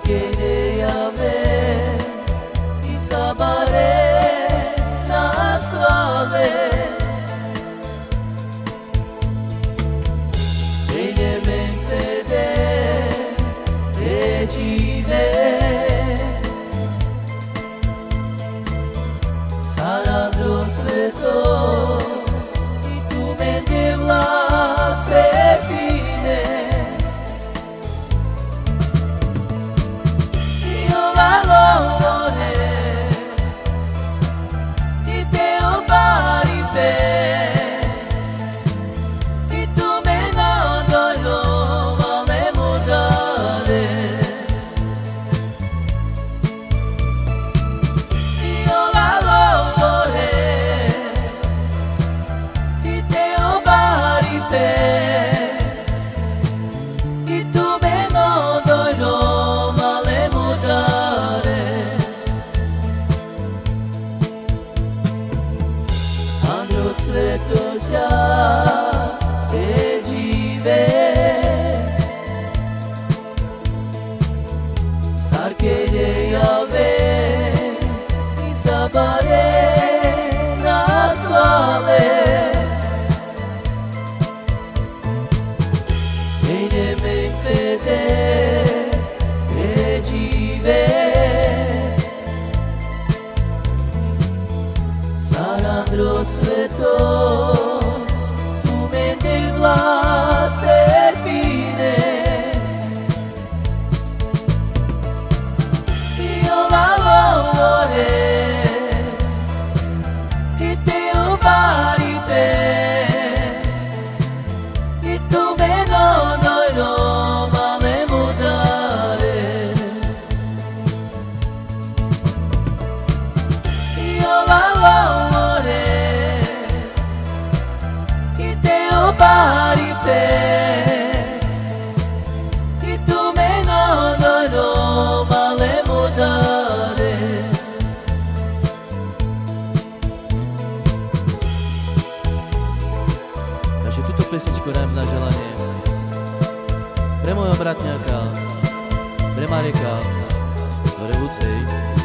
Sarkelejame i sabare naslale Elemente de regive Saradro sveto i tu me devlace pine Sveto sia e dive Sarkelejame i sabare naslale Elemente de regive Sarandro sveto tu me devlace pine Io la volore i te ubarite i tu me no male mudare Io la volore parite i tu me no male mudare Takže tuto pesničku dajem na želanie pre môjho bratňaka, pre Mareka do Revúcej.